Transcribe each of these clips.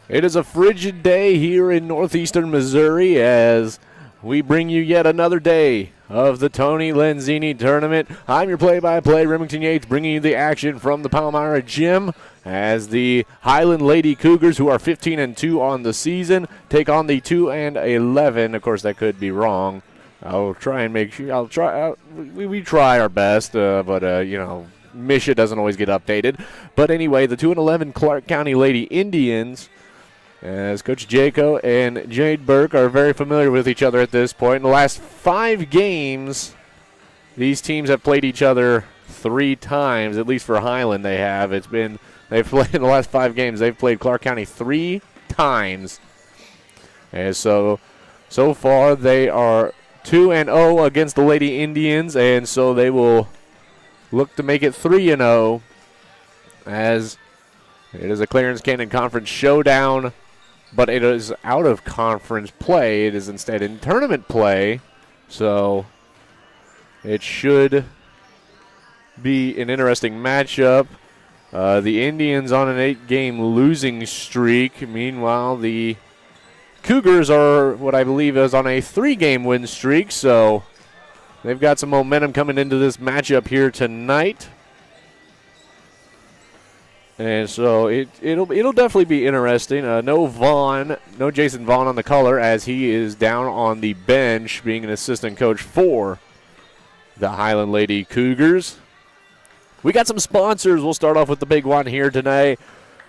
It is a frigid day here in northeastern Missouri as we bring you yet another day of the Tony Lenzini tournament. I'm your play-by-play, Remington Yates, bringing you the action from the Palmyra Gym as the Highland Lady Cougars, who are 15-2 on the season, take on the 2-11. Of course, that could be wrong. I'll try and make sure. We try our best, but you know, Misha doesn't always get updated. But anyway, the 2-11 Clark County Lady Indians, as Coach Jaco and Jade Burke are very familiar with each other at this point. In the last 5 games, these teams have played each other 3 times, at least for Highland they have. They've played in the last 5 games, they've played Clark County 3 times. And so far they are 2-0 against the Lady Indians, and so they will look to make it 3-0 as it is a Clarence Canyon Conference showdown. But it is out of conference play. It is instead in tournament play. So it should be an interesting matchup. The Indians on an 8-game losing streak. Meanwhile, the Cougars are what I believe is on a 3-game win streak. So they've got some momentum coming into this matchup here tonight. And so it'll definitely be interesting. No Jason Vaughn on the color as he is down on the bench being an assistant coach for the Highland Lady Cougars. We got some sponsors. We'll start off with the big one here today.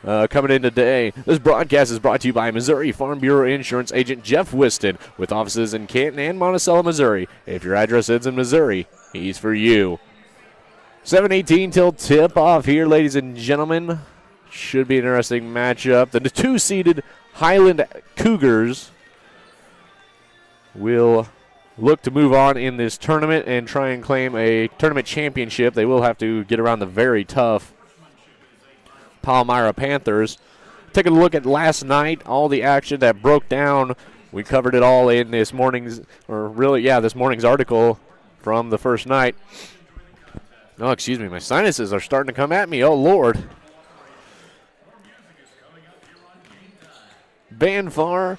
Coming in today, this broadcast is brought to you by Missouri Farm Bureau Insurance Agent Jeff Whiston with offices in Canton and Monticello, Missouri. If your address is in Missouri, he's for you. 7:18 till tip-off here, ladies and gentlemen. Should be an interesting matchup. The 2-seeded Highland Cougars will look to move on in this tournament and try and claim a tournament championship. They will have to get around the very tough Palmyra Panthers. Taking a look at last night, all the action that broke down. We covered it all in this morning's article from the first night. Oh, excuse me, my sinuses are starting to come at me. Oh, Lord. Banfar,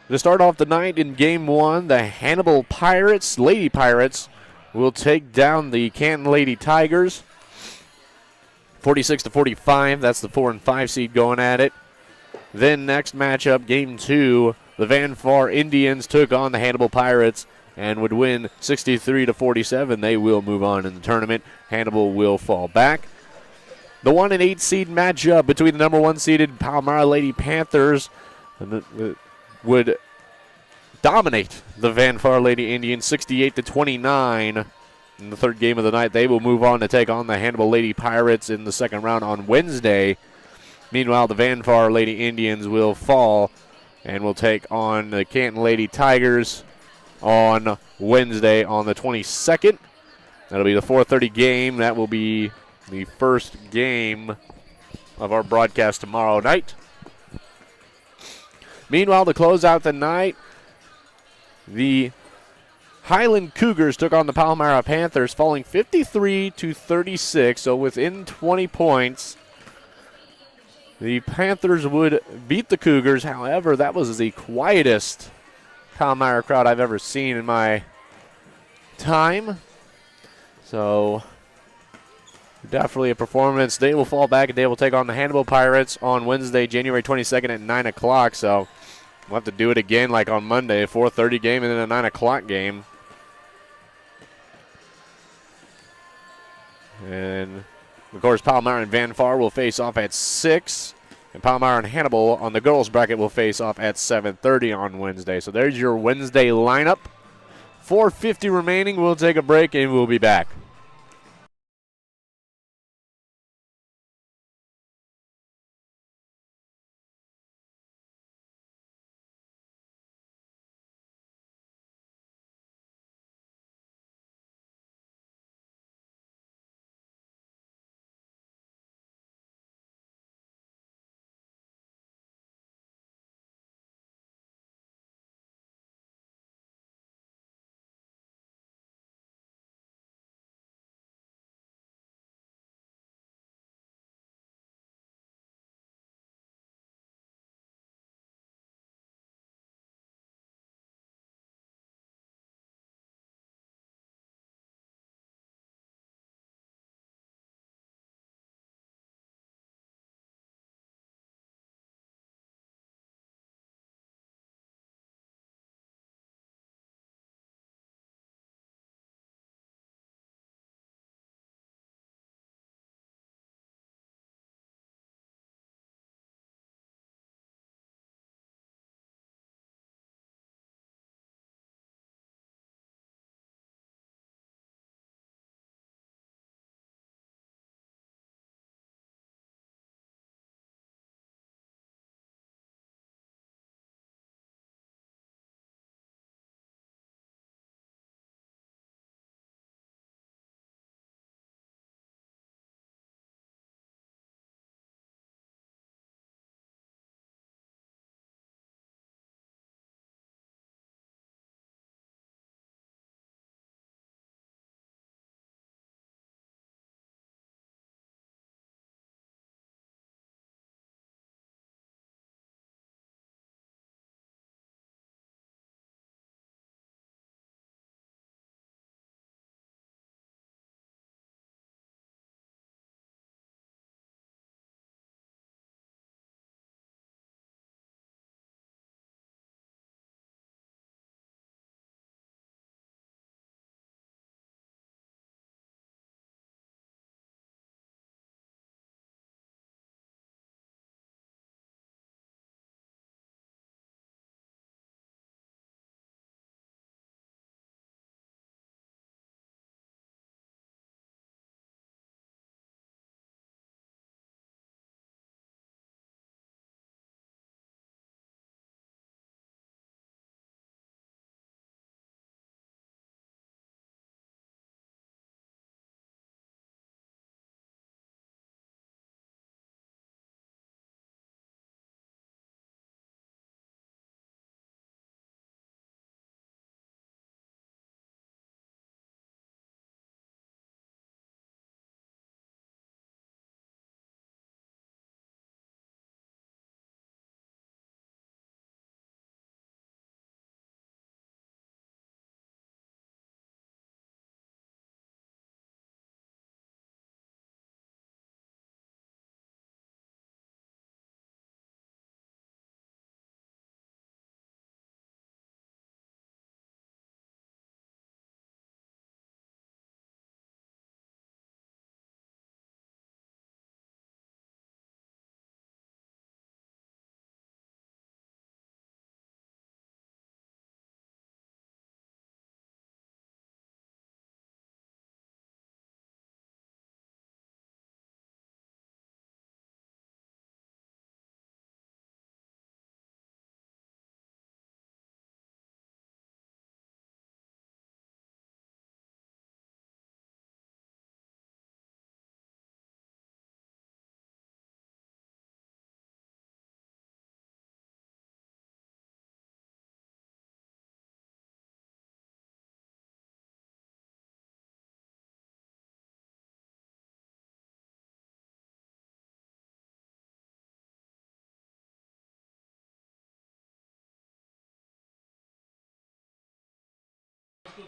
to start off the night in Game 1, the Hannibal Lady Pirates, will take down the Canton Lady Tigers. 46-45, that's the 4 and 5 seed going at it. Then next matchup, Game 2, the Banfar Indians took on the Hannibal Pirates and would win 63-47. They will move on in the tournament. Hannibal will fall back. The 1 and 8 seed matchup between the number 1 seeded Palmyra Lady Panthers would dominate the Banfar Lady Indians 68-29. In the 3rd game of the night, they will move on to take on the Hannibal Lady Pirates in the 2nd round on Wednesday. Meanwhile, the Banfar Lady Indians will fall and will take on the Canton Lady Tigers on Wednesday on the 22nd. That'll be the 4:30 game. That will be the first game of our broadcast tomorrow night. Meanwhile, to close out the night, the Highland Cougars took on the Palmyra Panthers, falling 53-36, so within 20 points. The Panthers would beat the Cougars. However, that was the quietest Palmyra crowd I've ever seen in my time. So definitely a performance. They will fall back and they will take on the Hannibal Pirates on Wednesday, January 22nd at 9 o'clock. So we'll have to do it again like on Monday, a 4:30 game and then a 9 o'clock game. And, of course, Palmyra and Banfar will face off at 6. And Palmyra and Hannibal on the girls' bracket will face off at 7:30 on Wednesday. So there's your Wednesday lineup. 4:50 remaining. We'll take a break and we'll be back.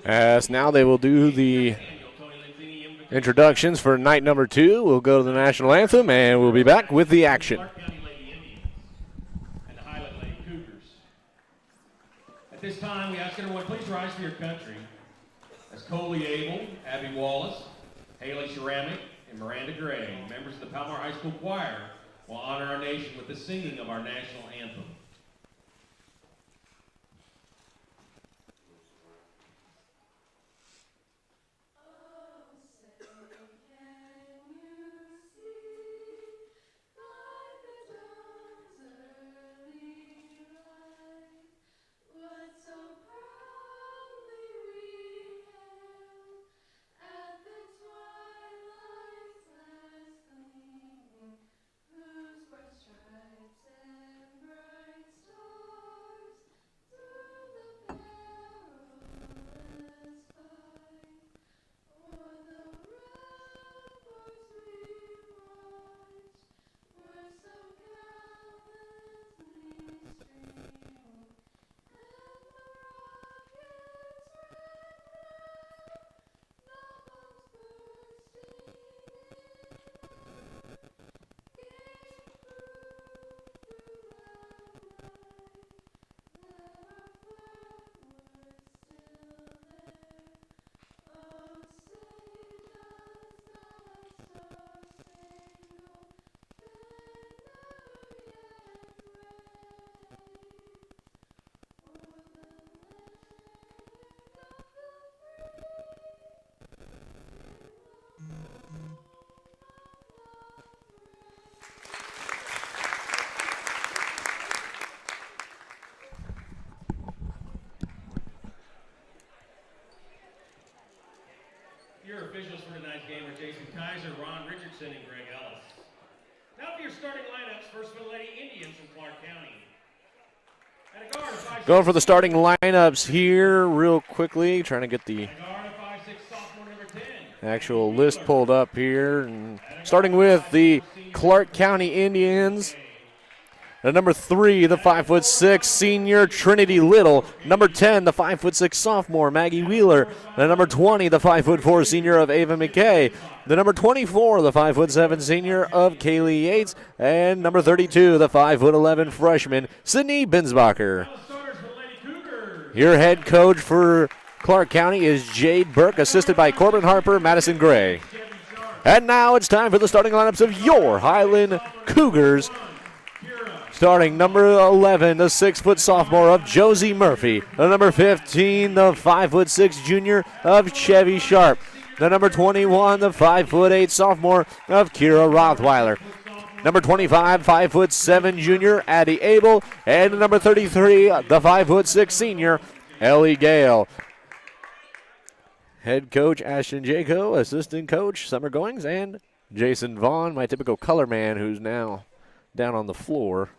As now they will do the introductions for night number 2. We'll go to the national anthem, and we'll be back with the action. And the Highland Lady Cougars. At this time, we ask everyone, please rise for your country. As Coley Abel, Abby Wallace, Haley Ceramic, and Miranda Gray, members of the Palomar High School Choir, will honor our nation with the singing of our national anthem. Your officials for tonight's game are Jason Kaiser, Ron Richardson, and Greg Ellis. Now for your starting lineups, first for the Lady Indians from Clark County. At a guard, Going for the starting lineups here real quickly, trying to get the actual list pulled up here. And starting with the Clark County Indians. At number 3, the 5'6" senior Trinity Little. Number 10, the 5'6" sophomore Maggie Wheeler. And number 20, the 5'4" senior of Ava McKay. The number 24, the 5'7" senior of Kaylee Yates. And number 32, the 5'11" freshman Sydney Binsbacher. Your head coach for Clark County is Jade Burke, assisted by Corbin Harper, Madison Gray. And now it's time for the starting lineups of your Highland Cougars. Starting number 11, the 6' sophomore of Josie Murphy. The number 15, the 5'6" junior of Chevy Sharp. The number 21, the 5'8" sophomore of Kira Rothweiler. Number 25, 5'7" junior Addie Abel. And the number 33, the 5'6" senior Ellie Gale. Head coach Ashton Jaco, assistant coach Summer Goings, and Jason Vaughn, my typical color man, who's now down on the floor.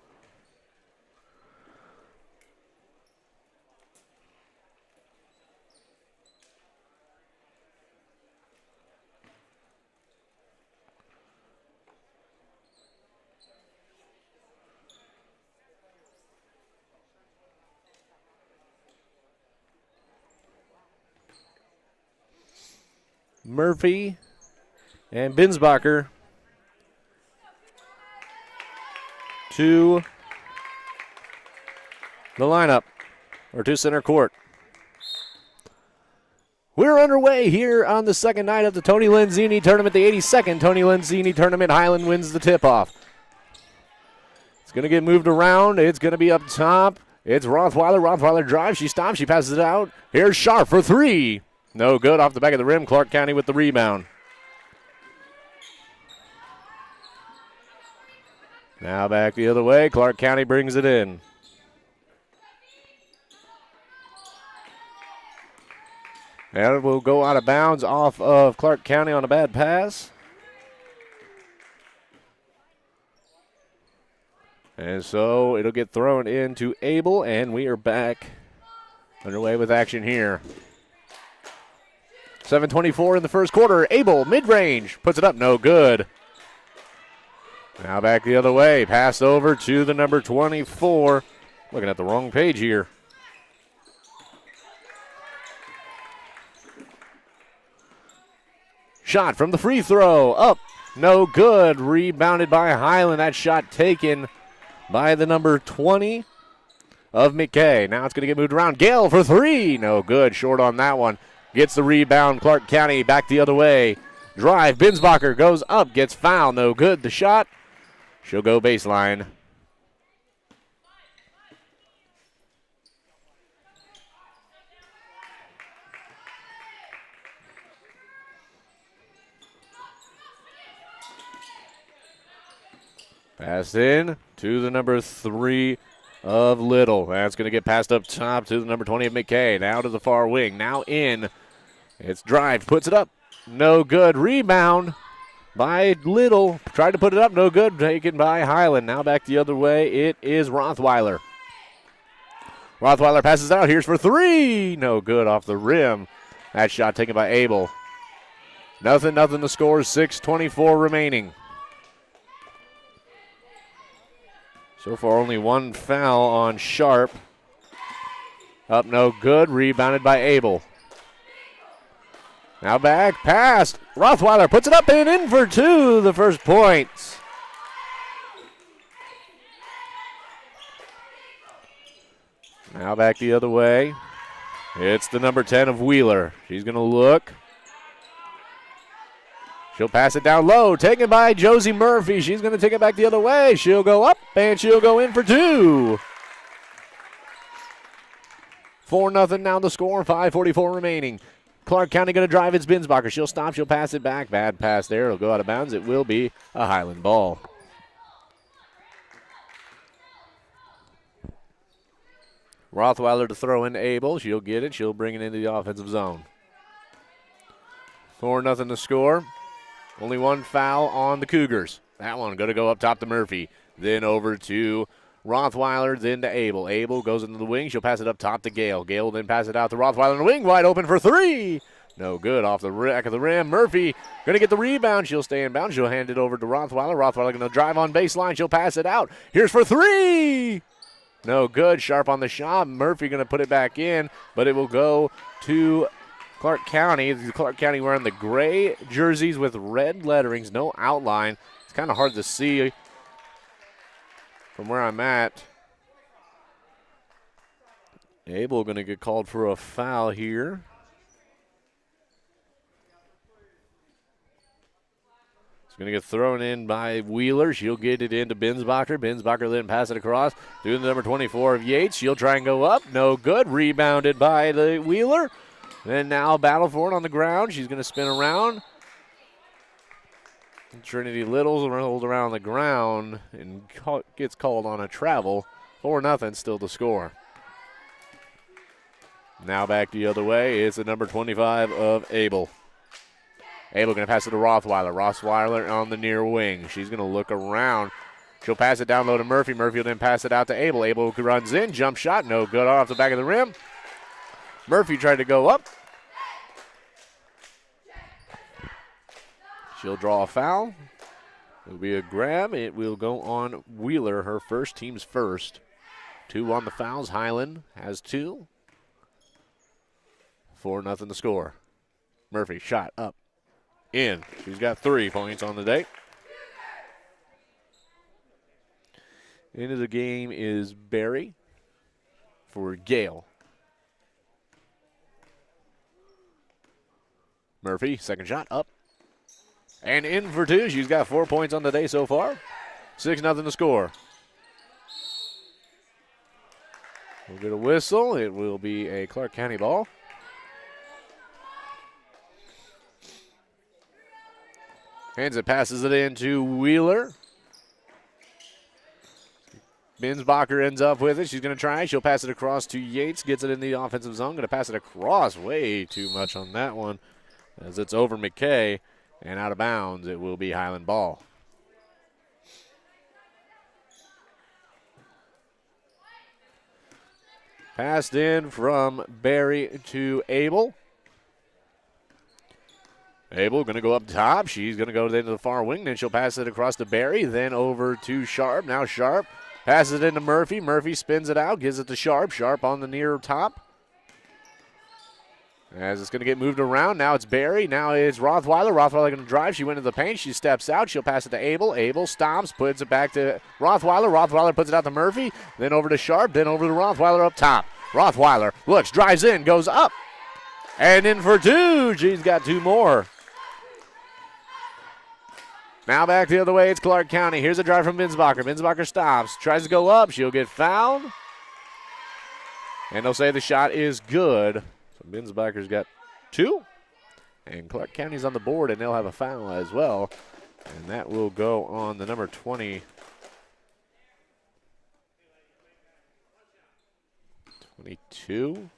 Murphy and Binsbacher to the lineup, or to center court. We're underway here on the second night of the Tony Lenzini tournament, the 82nd Tony Lenzini tournament. Highland wins the tip-off. It's going to get moved around. It's going to be up top. It's Rothweiler. Rothweiler drives. She stops. She passes it out. Here's Sharp for 3. No good, off the back of the rim. Clark County with the rebound. Now back the other way. Clark County brings it in. And it will go out of bounds off of Clark County on a bad pass. And so it'll get thrown into Abel, and we are back underway with action here. 7:24 in the first quarter. Abel, mid-range, puts it up, no good. Now back the other way. Pass over to the number 24. Looking at the wrong page here. Shot from the free throw. Up. No good. Rebounded by Highland. That shot taken by the number 20 of McKay. Now it's going to get moved around. Gale for three. No good. Short on that one. Gets the rebound. Clark County back the other way. Drive. Binsbacher goes up. Gets fouled. No good. The shot. She'll go baseline. Pass in to the number 3 of Little. That's going to get passed up top to the number 20 of McKay. Now to the far wing. Now in. It's drive. Puts it up. No good. Rebound by Little. Tried to put it up. No good. Taken by Highland. Now back the other way. It is Rothweiler. Rothweiler passes out. Here's for three. No good off the rim. That shot taken by Abel. Nothing to score. 6:24 remaining. So far, only one foul on Sharp. Up, no good. Rebounded by Abel. Now back, passed. Rothweiler puts it up and in for two. The first points. Now back the other way. It's the number 10 of Wheeler. She's going to look. She'll pass it down low, taken by Josie Murphy. She's going to take it back the other way. She'll go up, and she'll go in for two. 4-0 now the score, 5:44 remaining. Clark County going to drive. It's Binsbacher. She'll stop. She'll pass it back. Bad pass there. It'll go out of bounds. It will be a Highland ball. Rothweiler to throw into Abel. She'll get it. She'll bring it into the offensive zone. 4-0 to score. Only one foul on the Cougars. That one going to go up top to Murphy. Then over to Rothweiler, then to Abel. Abel goes into the wing. She'll pass it up top to Gale. Gale will then pass it out to Rothweiler in the wing. Wide open for three. No good off the back of the rim. Murphy going to get the rebound. She'll stay in bounds. She'll hand it over to Rothweiler. Rothweiler going to drive on baseline. She'll pass it out. Here's for three. No good. Sharp on the shot. Murphy going to put it back in, but it will go to Clark County. Clark County wearing the gray jerseys with red letterings, no outline. It's kind of hard to see from where I'm at. Abel going to get called for a foul here. It's going to get thrown in by Wheeler. She'll get it into Binsbacher. Binsbacher then pass it across to the number 24 of Yates. She'll try and go up. No good. Rebounded by the Wheeler. Then now battle for it on the ground. She's going to spin around. Trinity Little's rolled around the ground and gets called on a travel. 4-0 still the score. Now back the other way. It's the number 25 of Abel. Abel going to pass it to Rothweiler. Rothweiler on the near wing. She's going to look around. She'll pass it down low to Murphy. Murphy will then pass it out to Abel. Abel runs in. Jump shot. No good off the back of the rim. Murphy tried to go up. She'll draw a foul. It'll be a grab. It will go on Wheeler, her first, team's first. 2 on the fouls. Highland has 2. 4-0 the score. Murphy, shot up. In. She's got 3 points on the day. Into the game is Barry for Gale. Murphy, second shot, up. And in for 2. She's got 4 points on the day so far. 6-0 to score. We'll get a whistle. It will be a Clark County ball. Hands it, passes it in to Wheeler. Binsbacher ends up with it. She's going to try. She'll pass it across to Yates. Gets it in the offensive zone. Going to pass it across. Way too much on that one as it's over McKay. And out of bounds, it will be Highland ball. Passed in from Barry to Abel. Abel going to go up top. She's going to go into the far wing. Then she'll pass it across to Barry. Then over to Sharp. Now Sharp passes it into Murphy. Murphy spins it out. Gives it to Sharp. Sharp on the near top. As it's going to get moved around. Now it's Barry. Now it's Rothweiler. Rothweiler going to drive. She went into the paint. She steps out. She'll pass it to Abel. Abel stops, puts it back to Rothweiler. Rothweiler puts it out to Murphy. Then over to Sharp. Then over to Rothweiler up top. Rothweiler looks, drives in, goes up. And in for two. She's got two more. Now back the other way. It's Clark County. Here's a drive from Binsbacher. Binsbacher stops. Tries to go up. She'll get fouled. And they'll say the shot is good. So Binsbacher's got two. And Clark County's on the board, and they'll have a foul as well. And that will go on the number 20. 22.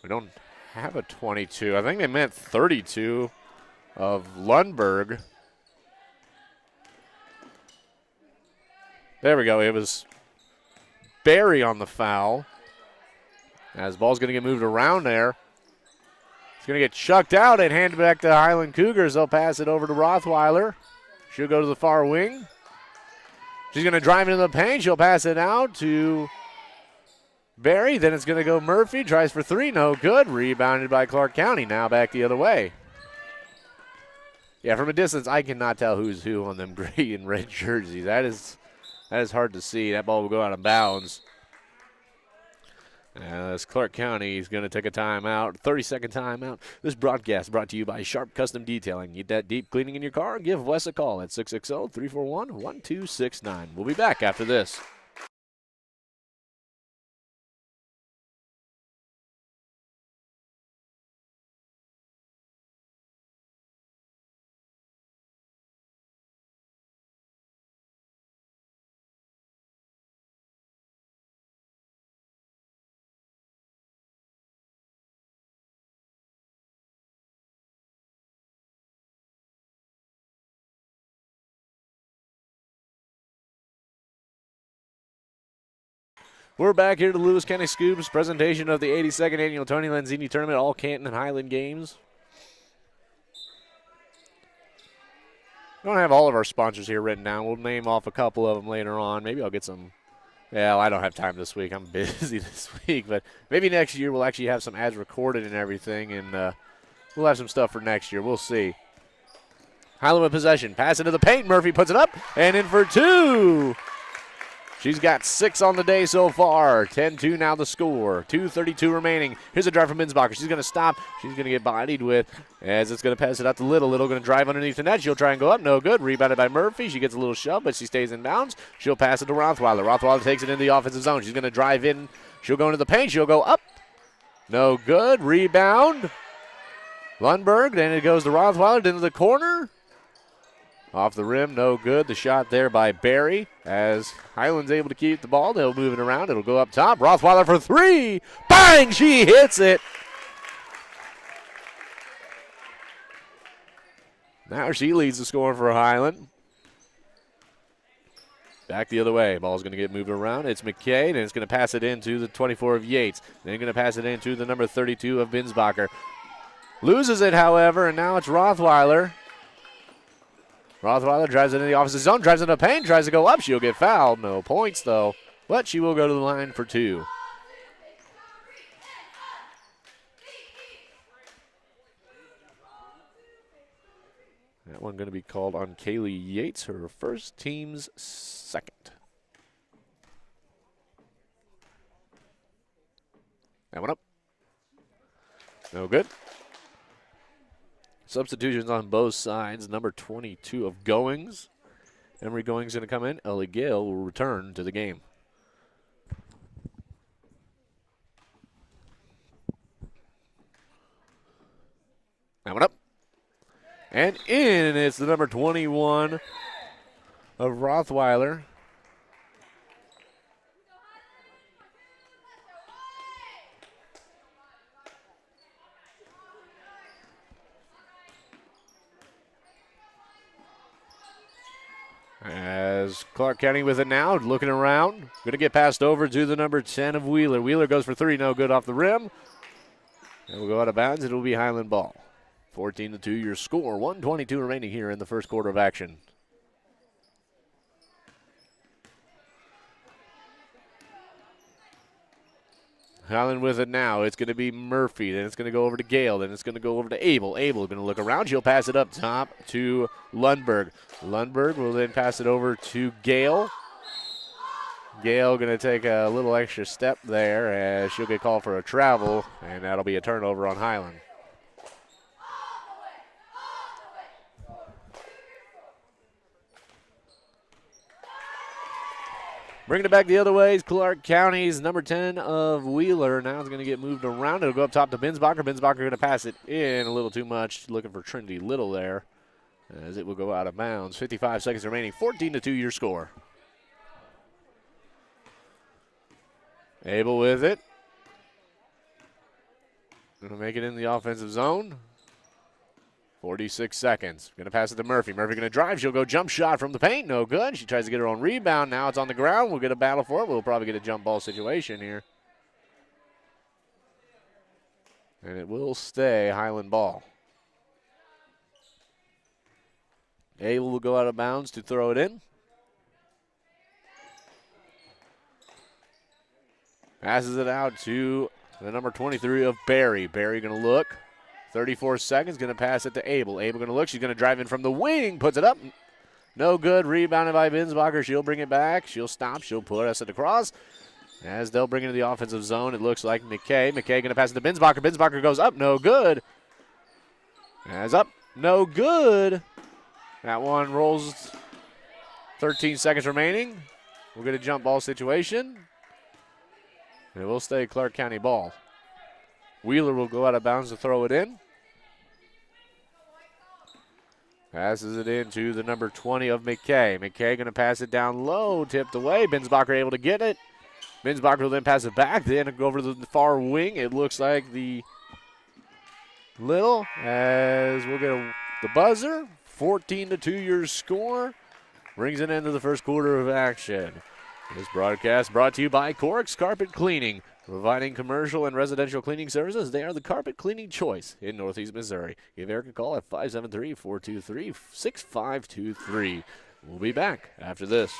We don't have a 22. I think they meant 32 of Lundberg. There we go. It was Barry on the foul. As ball's going to get moved around there. It's going to get chucked out and handed back to Highland Cougars. They'll pass it over to Rothweiler. She'll go to the far wing. She's going to drive into the paint. She'll pass it out to Barry. Then it's going to go Murphy. Tries for three. No good. Rebounded by Clark County. Now back the other way. Yeah, from a distance, I cannot tell who's who on them gray and red jerseys. That is hard to see. That ball will go out of bounds. As Clark County is going to take a timeout, 30-second timeout. This broadcast brought to you by Sharp Custom Detailing. Need that deep cleaning in your car? Give Wes a call at 660-341-1269. We'll be back after this. We're back here to Lewis County Scoops presentation of the 82nd Annual Tony Lenzini Tournament, all Canton and Highland games. We don't have all of our sponsors here written down. We'll name off a couple of them later on. Maybe I'll get some. Yeah, I don't have time this week. I'm busy this week. But maybe next year we'll actually have some ads recorded and everything, and we'll have some stuff for next year. We'll see. Highland with possession. Pass into the paint. Murphy puts it up and in for two. She's got 6 on the day so far. 10-2 now the score. 2:32 remaining. Here's a drive from Binsbacher. She's going to stop. She's going to get bodied with as it's going to pass it out to Little. Little going to drive underneath the net. She'll try and go up. No good. Rebounded by Murphy. She gets a little shove, but she stays in bounds. She'll pass it to Rothweiler. Rothweiler takes it into the offensive zone. She's going to drive in. She'll go into the paint. She'll go up. No good. Rebound. Lundberg. Then it goes to Rothweiler into the corner. Off the rim, no good. The shot there by Barry. As Highland's able to keep the ball, they'll move it around. It'll go up top. Rothweiler for three. Bang! She hits it. Now she leads the score for Highland. Back the other way. Ball's going to get moved around. It's McKay, and it's going to pass it into the 24 of Yates. Then going to pass it into the number 32 of Binsbacher. Loses it, however, and now it's Rothweiler. Rothweiler drives it into the offensive zone, drives into the paint, tries to go up. She'll get fouled. No points, though, but she will go to the line for two. That one going to be called on Kaylee Yates, her first, team's second. That one up. No good. Substitutions on both sides. Number 22 of Goings. Emery Goings going to come in. Ellie Gale will return to the game. That one up. And in, it's the number 21 of Rothweiler. As Clark County with it now, looking around. Going to get passed over to the number 10 of Wheeler. Wheeler goes for three, no good off the rim. And we'll go out of bounds. It will be Highland ball. 14-2 your score. 1:22 remaining here in the first quarter of action. Highland with it now. It's going to be Murphy. Then it's going to go over to Gale. Then it's going to go over to Abel. Abel going to look around. She'll pass it up top to Lundberg. Lundberg will then pass it over to Gale. Gale going to take a little extra step there as she'll get called for a travel, and that'll be a turnover on Highland. Bringing it back the other way is Clark County's number 10 of Wheeler. Now it's going to get moved around. It'll go up top to Binsbacher. Binsbacher going to pass it in a little too much. Looking for Trinity Little there as it will go out of bounds. 55 seconds remaining. 14-2 your score. Abel with it. Going to make it in the offensive zone. 46 seconds. Going to pass it to Murphy. Murphy going to drive. She'll go jump shot from the paint. No good. She tries to get her own rebound. Now it's on the ground. We'll get a battle for it. We'll probably get a jump ball situation here. And it will stay Highland ball. Abel will go out of bounds to throw it in. Passes it out to the number 23 of Barry. Barry going to look. 34 seconds, going to pass it to Abel. Abel going to look. She's going to drive in from the wing. Puts it up. No good. Rebounded by Binsbacher. She'll bring it back. She'll stop. She'll put us at the cross. As they'll bring it into the offensive zone, it looks like McKay. McKay going to pass it to Binsbacher. Binsbacher goes up. No good. As up. No good. That one rolls. 13 seconds remaining. We'll get a jump ball situation. And it will stay Clark County ball. Wheeler will go out of bounds to throw it in. Passes it in to the number 20 of McKay. McKay going to pass it down low, tipped away. Binsbacher able to get it. Binsbacher will then pass it back. Then go over to the far wing. It looks like the Little, as we'll get the buzzer. 14-2 your score. Brings it into the first quarter of action. This broadcast brought to you by Corks Carpet Cleaning. Providing commercial and residential cleaning services, they are the carpet cleaning choice in Northeast Missouri. Give Eric a call at 573-423-6523. We'll be back after this.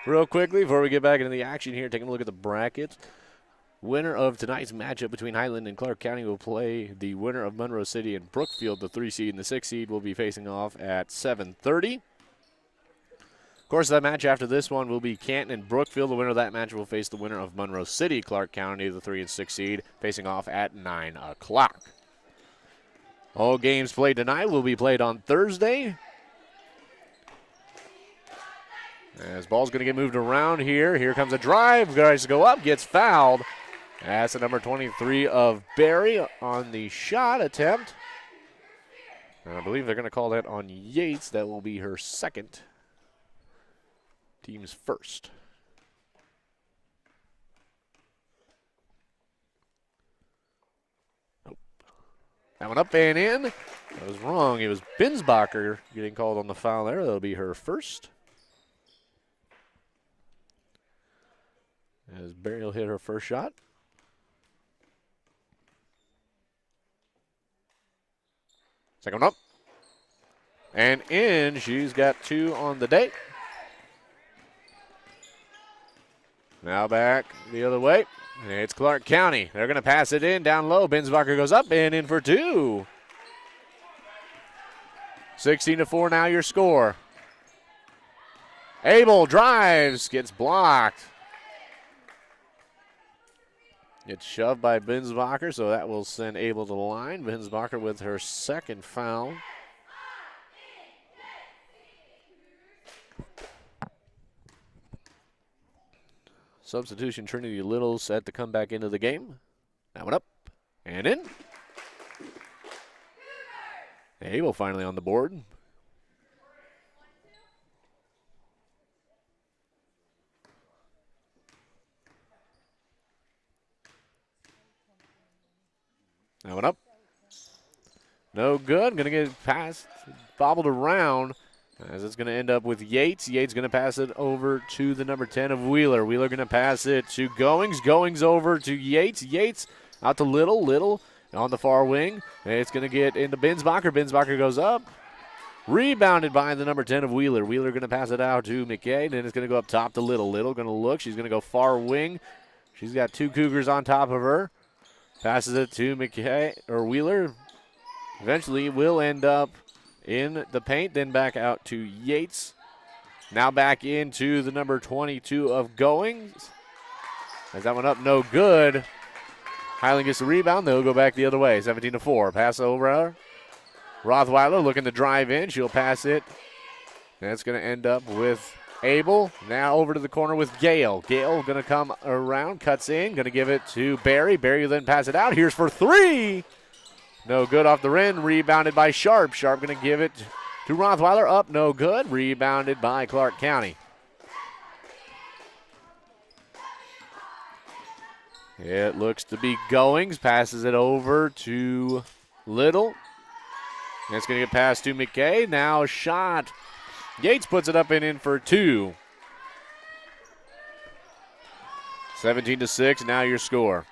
Real quickly, before we get back into the action here, taking a look at the brackets. Winner of tonight's matchup between Highland and Clark County will play the winner of Monroe City and Brookfield. The 3 seed and the 6 seed will be facing off at 7:30. Of course, that match after this one will be Canton and Brookfield. The winner of that match will face the winner of Monroe City, Clark County, the 3 and 6 seed, facing off at 9 o'clock. All games played tonight will be played on Thursday. As ball's going to get moved around here. Here comes a drive. Guys to go up. Gets fouled. That's the number 23 of Barry on the shot attempt. And I believe they're going to call that on Yates. That will be her second. Team's first. Nope. That one up and in. That was wrong. It was Binsbacher getting called on the foul there. That'll be her first. As Barry will hit her first shot. Second one up. And in. She's got 2 on the day. Now back the other way. It's Clark County. They're going to pass it in down low. Binsbacher goes up and in for 2. 16-4 now your score. Abel drives, gets blocked. Gets shoved by Binsbacher, so that will send Abel to the line. Binsbacher with her second foul. Substitution, Trinity Little set to come back into the game. That one up and in. Abel finally on the board. That one up. No good. Going to get passed, bobbled around, as it's going to end up with Yates. Yates going to pass it over to the number 10 of Wheeler. Wheeler going to pass it to Goings. Goings over to Yates. Yates out to Little. Little on the far wing. And it's going to get into Binsbacher. Binsbacher goes up. Rebounded by the number 10 of Wheeler. Wheeler going to pass it out to McKay. Then it's going to go up top to Little. Little going to look. She's going to go far wing. She's got two Cougars on top of her. Passes it to McKay or Wheeler. Eventually will end up in the paint, then back out to Yates. Now back into the number 22 of Goings. As that one up, no good. Highland gets the rebound. They'll go back the other way, 17-4. Pass over. Rothweiler looking to drive in. She'll pass it. That's going to end up with Abel. Now over to the corner with Gale. Gale going to come around, cuts in, going to give it to Barry. Barry will then pass it out. Here's for three. No good off the rim. Rebounded by Sharp. Sharp going to give it to Rothweiler. Up, no good. Rebounded by Clark County. It looks to be Goings. Passes it over to Little. And it's going to get passed to McKay. Now a shot. Yates puts it up and in for two. 17-6, now your score.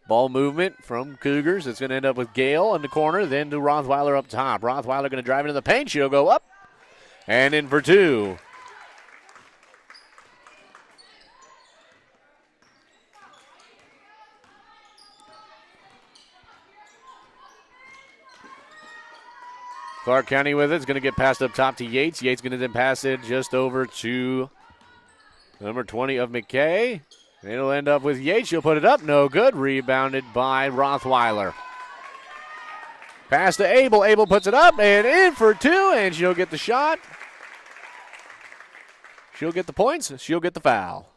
Ball movement from Cougars. It's going to end up with Gale in the corner, then to Rothweiler up top. Rothweiler going to drive into the paint. She'll go up and in for two. Clark County with it. It's going to get passed up top to Yates. Yates going to then pass it just over to number 20 of McKay. It'll end up with Yates. She'll put it up. No good. Rebounded by Rothweiler. Pass to Abel. Abel puts it up and in for two, and she'll get the shot. She'll get the points. She'll get the foul.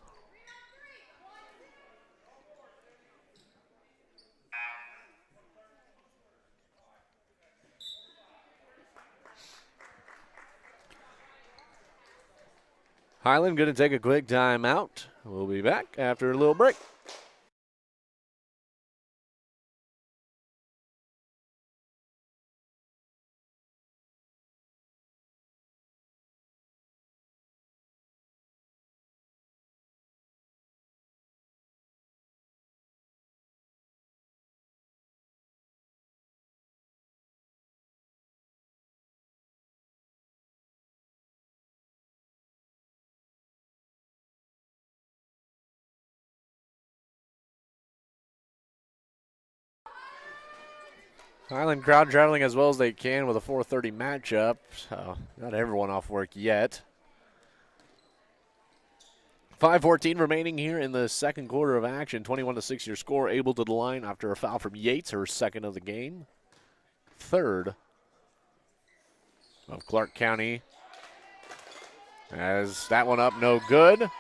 Highland going to take a quick timeout. We'll be back after a little break. Highland crowd traveling as well as they can with a 4:30 matchup. So not everyone off work yet. 5:14 remaining here in the second quarter of action. 21-6 your score. Able to the line after a foul from Yates, her second of the game. Third of Clark County. As that one up, no good.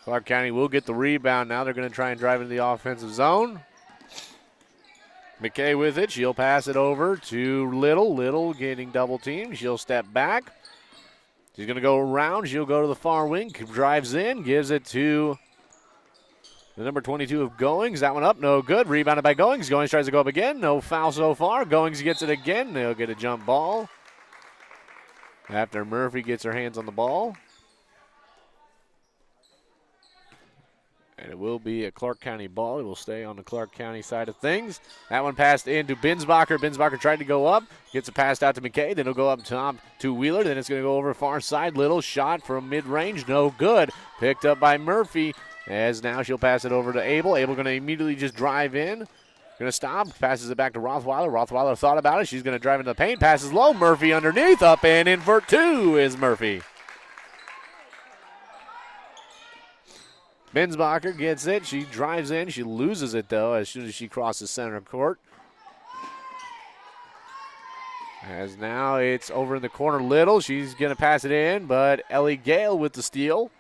Clark County will get the rebound. Now they're going to try and drive into the offensive zone. McKay with it. She'll pass it over to Little. Little getting double teamed. She'll step back. She's going to go around. She'll go to the far wing. Drives in. Gives it to the number 22 of Goings. That one up. No good. Rebounded by Goings. Goings tries to go up again. No foul so far. Goings gets it again. They'll get a jump ball after Murphy gets her hands on the ball. And it will be a Clark County ball. It will stay on the Clark County side of things. That one passed into Binsbacher. Binsbacher tried to go up. Gets it passed out to McKay. Then it'll go up top to Wheeler. Then it's going to go over far side. Little shot from mid-range. No good. Picked up by Murphy. As now she'll pass it over to Abel. Abel going to immediately just drive in. Going to stop, passes it back to Rothweiler. Rothweiler thought about it. She's going to drive into the paint, passes low. Murphy underneath, up and in for 2 is Murphy. Binsbacher gets it. She drives in. She loses it, though, as soon as she crosses center court. As now it's over in the corner. Little. She's going to pass it in, but Ellie Gale with the steal.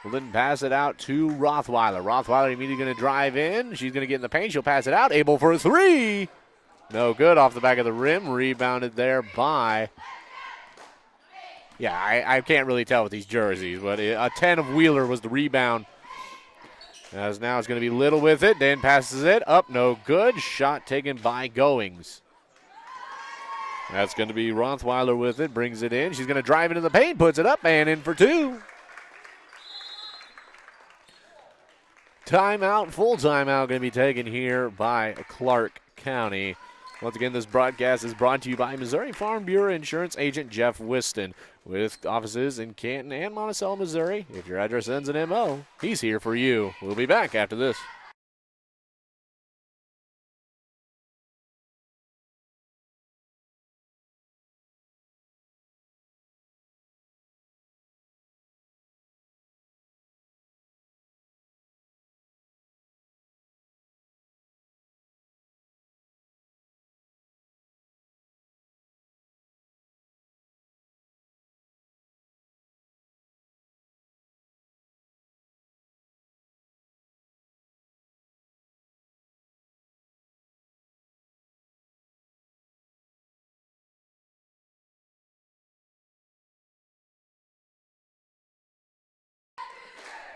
Will then pass it out to Rothweiler. Rothweiler immediately going to drive in. She's going to get in the paint. She'll pass it out. Able for a 3. No good off the back of the rim. Rebounded there by... Yeah, I can't really tell with these jerseys, but a 10 of Wheeler was the rebound. As now it's going to be Little with it. Then passes it up. No good. Shot taken by Goings. That's going to be Rothweiler with it. Brings it in. She's going to drive into the paint. Puts it up and in for 2. Timeout, full timeout going to be taken here by Clark County. Once again, this broadcast is brought to you by Missouri Farm Bureau Insurance Agent Jeff Whiston, with offices in Canton and Monticello, Missouri. If your address ends in MO, he's here for you. We'll be back after this.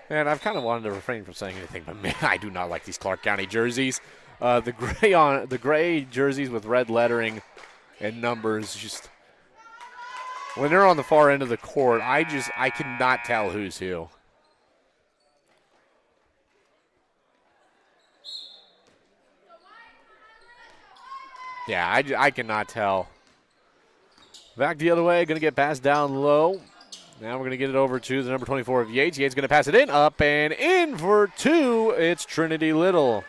And I've kind of wanted to refrain from saying anything, but man, I do not like these Clark County jerseys. The gray jerseys with red lettering and numbers, just when they're on the far end of the court, I cannot tell who's who. Yeah, I cannot tell. Back the other way, going to get passed down low. Now we're going to get it over to the number 24 of Yates. Yates going to pass it in, up and in for 2. It's Trinity Little.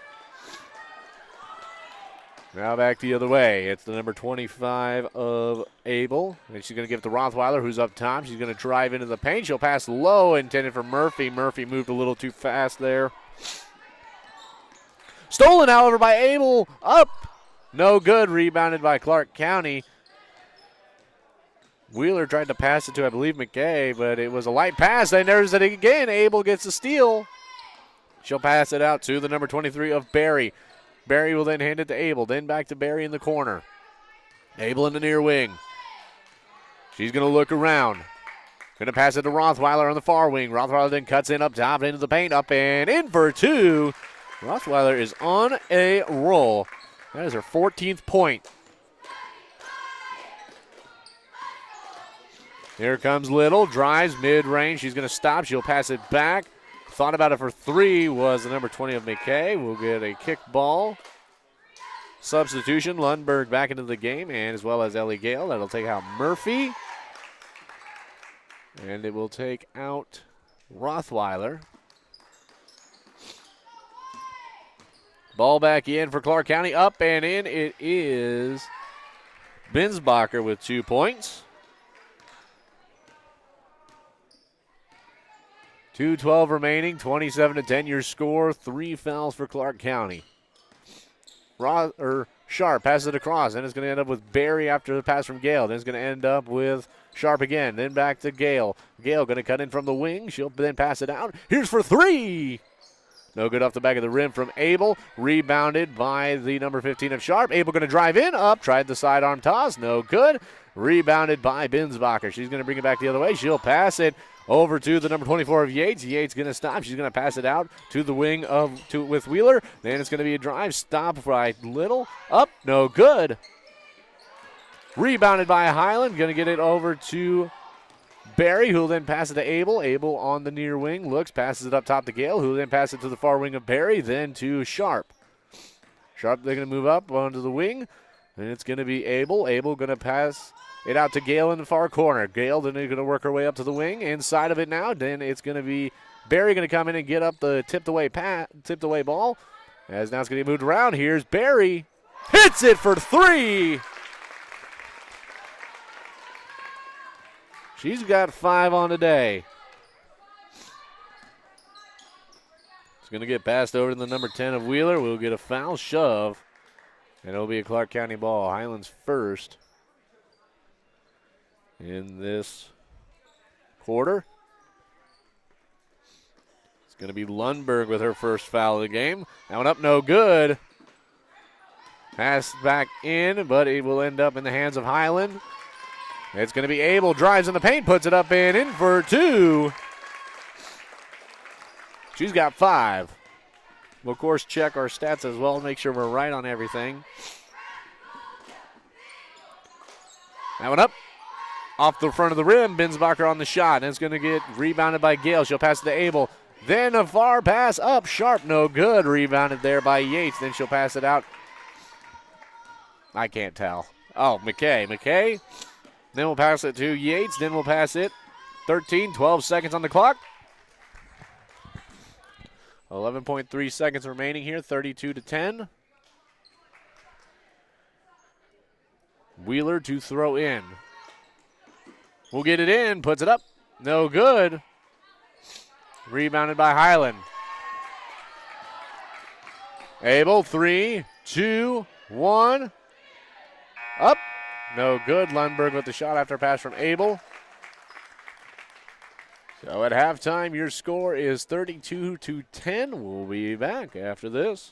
Now back the other way. It's the number 25 of Abel. And she's going to give it to Rothweiler, who's up top. She's going to drive into the paint. She'll pass low, intended for Murphy. Murphy moved a little too fast there. Stolen, however, by Abel. Up. No good. Rebounded by Clark County. Wheeler tried to pass it to, I believe, McKay, but it was a light pass. They there's it again. Abel gets the steal. She'll pass it out to the number 23 of Barry. Barry will then hand it to Abel. Then back to Barry in the corner. Abel in the near wing. She's going to look around. Going to pass it to Rothweiler on the far wing. Rothweiler then cuts in up top into the paint. Up and in for 2. Rothweiler is on a roll. That is her 14th point. Here comes Little, drives mid-range. She's going to stop. She'll pass it back. Thought about it for 3 was the number 20 of McKay. We'll get a kick ball. Substitution, Lundberg back into the game, and as well as Ellie Gale. That'll take out Murphy. And it will take out Rothweiler. Ball back in for Clark County. Up and in. It is Binsbacher with 2 points. 2:12 remaining, 27-10 your score. 3 fouls for Clark County. Sharp passes it across, and it's going to end up with Barry after the pass from Gale. Then it's going to end up with Sharp again. Then back to Gale. Gale going to cut in from the wing. She'll then pass it out. Here's for 3. No good off the back of the rim from Abel. Rebounded by the number 15 of Sharp. Abel going to drive in, up, tried the sidearm toss. No good. Rebounded by Binsbacher. She's going to bring it back the other way. She'll pass it over to the number 24 of Yates. Yates going to stop. She's going to pass it out to the wing with Wheeler. Then it's going to be a drive. Stop by Little. Up. No good. Rebounded by Highland. Going to get it over to Barry, who will then pass it to Abel. Abel on the near wing. Looks, passes it up top to Gale, who will then pass it to the far wing of Barry, then to Sharp. Sharp, they're going to move up onto the wing. And it's going to be Abel. Abel going to pass it out to Gale in the far corner. Gale then going to work her way up to the wing. Inside of it now, then it's going to be Barry going to come in and get up the tipped away ball. As now it's going to be moved around. Here's Barry. Hits it for 3. She's got 5 on today. It's going to get passed over to the number 10 of Wheeler. We'll get a foul shove, and it'll be a Clark County ball. Highlands first in this quarter. It's going to be Lundberg with her first foul of the game. That one up, no good. Pass back in, but it will end up in the hands of Highland. It's going to be Abel, drives in the paint, puts it up and in for 2. She's got 5. We'll, of course, check our stats as well, make sure we're right on everything. That one up. Off the front of the rim, Binsbacher on the shot, and it's going to get rebounded by Gale. She'll pass it to Abel. Then a far pass up, sharp, no good. Rebounded there by Yates. Then she'll pass it out. I can't tell. Oh, McKay. Then we'll pass it to Yates. Then we'll pass it. 12 seconds on the clock. 11.3 seconds remaining here, 32-10. Wheeler to throw in. We'll get it in, puts it up. No good. Rebounded by Highland. Abel, 3, 2, 1. Up. No good. Lundberg with the shot after a pass from Abel. So at halftime, your score is 32-10. We'll be back after this.